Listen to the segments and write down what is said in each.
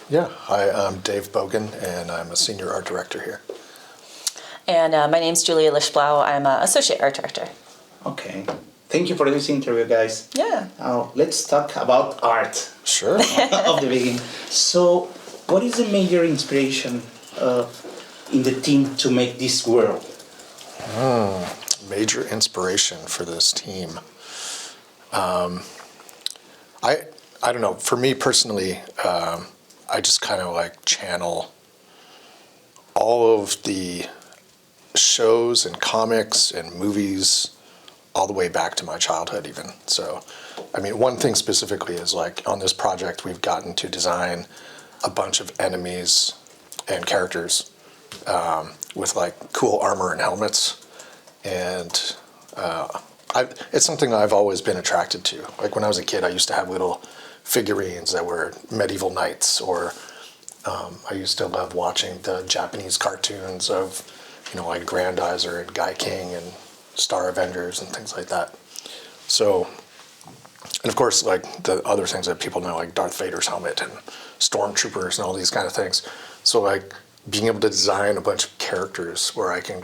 Yeah, hi, I'm Dave Bogan, and I'm a senior art director here. And my name's Julia Lichblau. I'm an associate art director. Okay. Thank you for this interview, guys. Yeah. Now, let's talk about art Sure. of the beginning. So, what is the major inspiration in the team to make this world? Major inspiration for this team. I don't know. For me personally, I just kind of like channel all of the shows and comics and movies all the way back to my childhood even. So, I mean, one thing specifically is like on this project, we've gotten to design a bunch of enemies and characters with like cool armor and helmets. And it's something I've always been attracted to. Like when I was a kid, I used to have little figurines that were medieval knights, or I used to love watching the Japanese cartoons of, like Grandizer and Guy King and Star Avengers and things like that. So, and of course, like the other things that people know, like Darth Vader's helmet and stormtroopers and all these kind of things. So like being able to design a bunch of characters where I can,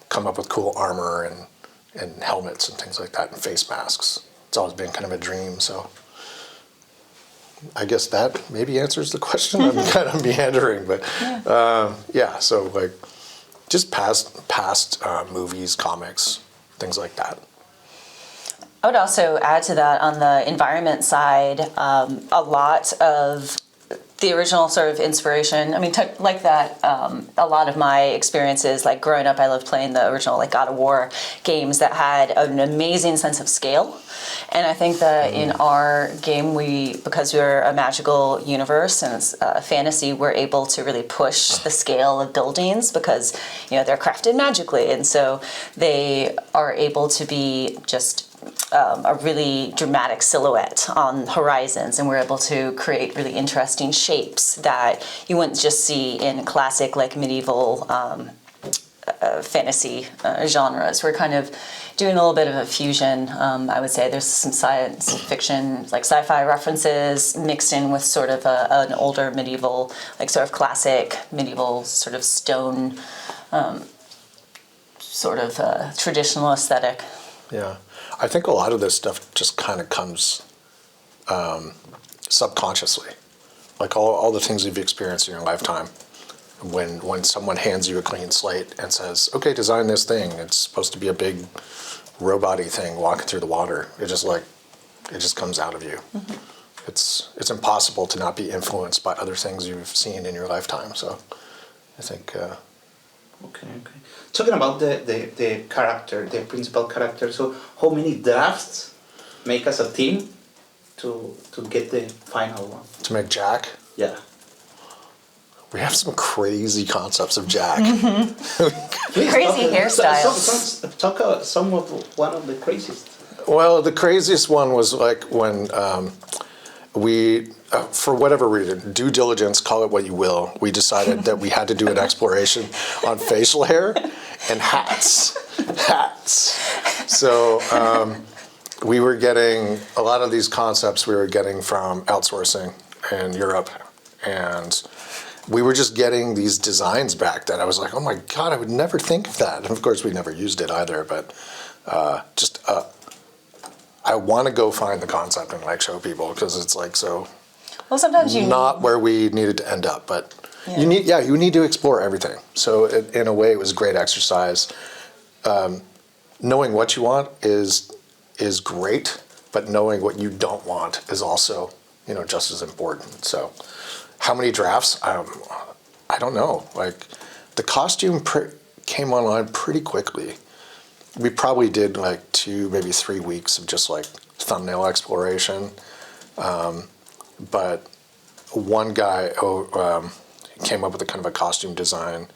come up with cool armor and helmets and things like that and face masks. It's always been kind of a dream. So I guess that maybe answers the question. I'm kind of meandering, but yeah. So like just past movies, comics, things like that. I would also add to that on the environment side, a lot of the original sort of inspiration. I mean, like that, a lot of my experiences, like growing up, I loved playing the original like God of War games that had an amazing sense of scale. And I think that in our game, because we're a magical universe and it's fantasy, we're able to really push the scale of buildings because, they're crafted magically. And so they are able to be just a really dramatic silhouette on horizons, and we're able to create really interesting shapes that you wouldn't just see in classic like medieval fantasy genres. We're kind of doing a little bit of a fusion. I would say there's some science fiction, like sci-fi references mixed in with sort of an older medieval, like sort of classic medieval sort of stone, sort of traditional aesthetic. Yeah. I think a lot of this stuff just kind of comes subconsciously. Like all the things you've experienced in your lifetime. When someone hands you a clean slate and says, okay, design this thing. It's supposed to be a big robot-y thing walking through the water. It just comes out of you. Mm-hmm. It's impossible to not be influenced by other things you've seen in your lifetime. So I think... Okay. Talking about the character, the principal character, so how many drafts make us a team to get the final one? To make Jack? Yeah. We have some crazy concepts of Jack. Please Crazy hairstyles. Talk one of the craziest. Well, the craziest one was like when we, for whatever reason, due diligence, call it what you will, we decided that we had to do an exploration on facial hair and hats. So we were getting a lot of these concepts we were getting from outsourcing in Europe, and we were just getting these designs back that I was like, oh my God, I would never think of that. And of course, we never used it either, but I want to go find the concept and like show people because it's like so. Well, sometimes not where we needed to end up, but you need to explore everything. So in a way, it was a great exercise. Knowing what you want is great, but knowing what you don't want is also just as important. So how many drafts? I don't know. Like the costume came online pretty quickly. We probably did like 2, maybe 3 weeks of just like thumbnail exploration. But one guy came up with a kind of a costume design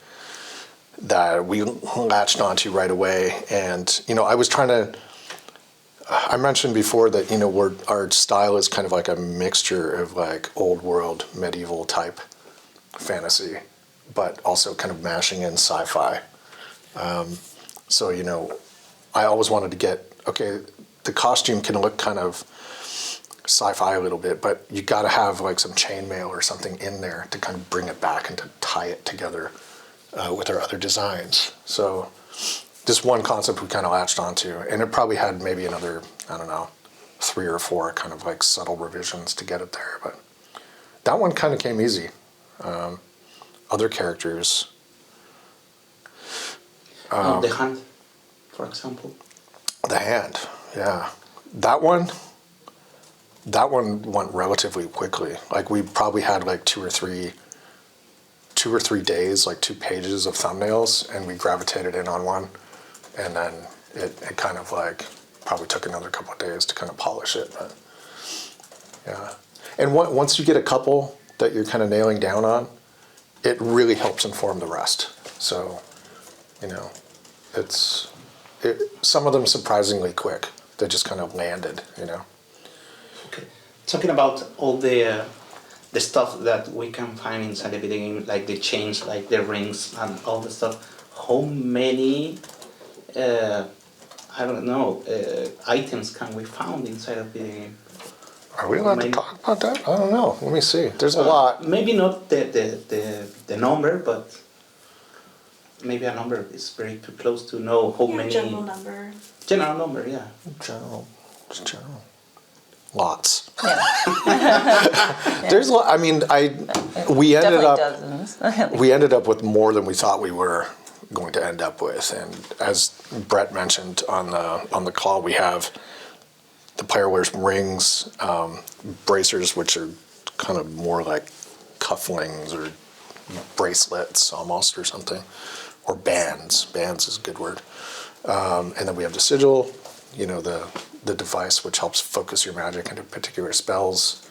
that we latched onto right away. And, I was trying to, I mentioned before that, our style is kind of like a mixture of like old world, medieval type fantasy, but also kind of mashing in sci-fi. So, I always wanted to get, okay, the costume can look kind of sci-fi a little bit, but you got to have like some chainmail or something in there to kind of bring it back and to tie it together with our other designs. So this one concept we kind of latched onto, and it probably had maybe another, I don't know, 3 or 4 kind of like subtle revisions to get it there, but that one kind of came easy. Other characters. The Hand, for example. The Hand, yeah. That one went relatively quickly. Like we probably had like 2 or 3 days, like 2 pages of thumbnails, and we gravitated in on one, and then it kind of like probably took another couple of days to kind of polish it, but yeah. And once you get a couple that you're kind of nailing down on, it really helps inform the rest. So, you know, some of them surprisingly quick. They just kind of landed, you know. Okay. Talking about all the stuff that we can find inside the video game, like the chains, like the rings, and all the stuff. How many, I don't know, items can we find inside a video game? Are we allowed to talk about that? I don't know. Let me see. There's a lot. Maybe not the number, but maybe a number is very too close to know how many. General number. General number, yeah. General. Lots. Yeah. There's a lot. I mean, we ended Definitely up dozens. we ended up with more than we thought we were going to end up with. And as Brett mentioned on the call, we have the player wears rings, bracers, which are kind of more like cufflings or bracelets almost or something, or bands. Bands is a good word. And then we have the sigil, you know, the device which helps focus your magic into particular spells.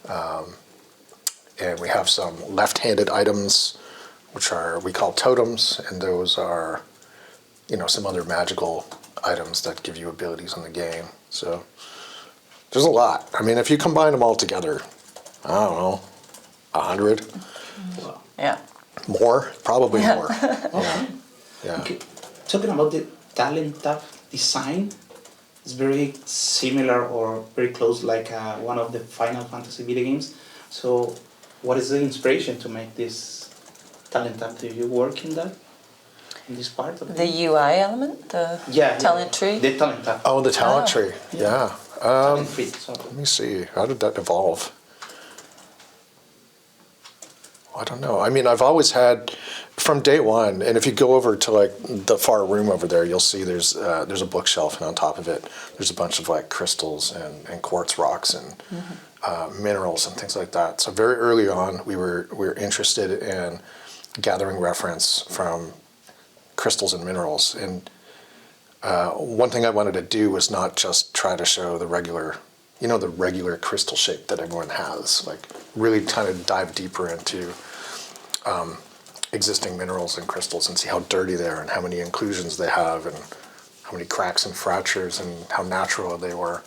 And we have some left-handed items, which we call totems, and those are, you know, some other magical items that give you abilities in the game. So there's a lot. I mean, if you combine them all together, I don't know, 100? Wow. Yeah. More? Probably Yeah. more. Yeah. Okay. Talking about the talent tab design, it's very similar or very close like one of the Final Fantasy video games. So what is the inspiration to make this talent tab? Do you work in that? In this part of The UI element, the talent tree. The talent tab. Oh, the talent Oh. tree. Yeah. Talent tree, sorry. Let me see. How did that evolve? I don't know. I mean, I've always had, from day one, and if you go over to like the far room over there, you'll see there's a bookshelf, and on top of it, there's a bunch of like crystals and quartz rocks and minerals and things like that. So very early on, we were interested in gathering reference from crystals and minerals. And one thing I wanted to do was not just try to show the regular crystal shape that everyone has, like really kind of dive deeper into existing minerals and crystals and see how dirty they are and how many inclusions they have and how many cracks and fractures and how natural they were.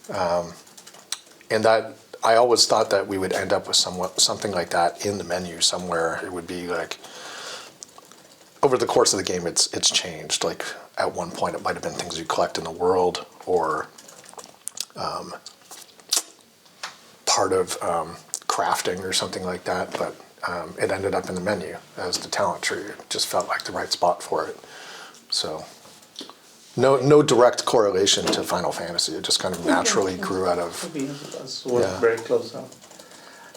And that I always thought that we would end up with something like that in the menu somewhere. It would be like, over the course of the game, it's changed. Like at one point, it might have been things you collect in the world or part of crafting or something like that, but it ended up in the menu as the talent tree. It just felt like the right spot for it. So no direct correlation to Final Fantasy. It just kind of naturally grew out of. That's very close up.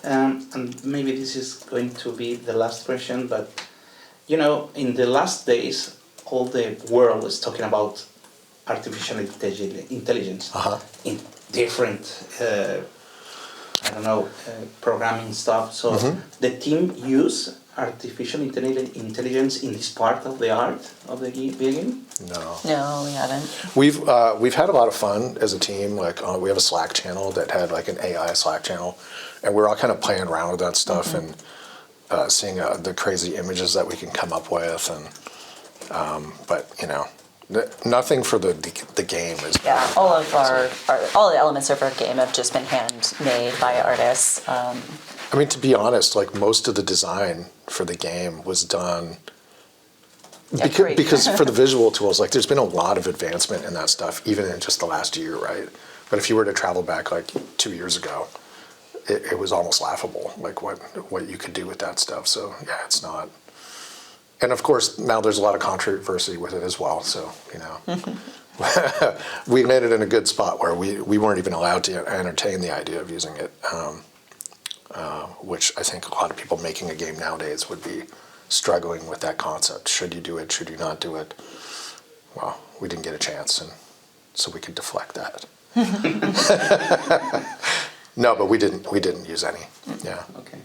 And maybe this is going to be the last question, but you know, in the last days, all the world is talking about artificial intelligence in different, programming stuff. So the team use artificial intelligence in this part of the art of the video game? No, we haven't. We've had a lot of fun as a team. Like we have a Slack channel that had like an AI Slack channel, and we're all kind of playing around with that stuff and seeing the crazy images that we can come up with. And but you know, nothing for the game is. Yeah, all of all the elements of our game have just been handmade by artists. I mean, to be honest, like most of the design for the game was done because for the visual tools, like there's been a lot of advancement in that stuff, even in just the last year, right? But if you were to travel back like 2 years ago, it was almost laughable, like what you could do with that stuff. So yeah, it's not. And of course, now there's a lot of controversy with it as well. So, we landed in a good spot where we weren't even allowed to entertain the idea of using it, which I think a lot of people making a game nowadays would be struggling with that concept. Should you do it? Should you not do it? Well, we didn't get a chance, and so we could deflect that. No, but we didn't use any. Yeah. Okay.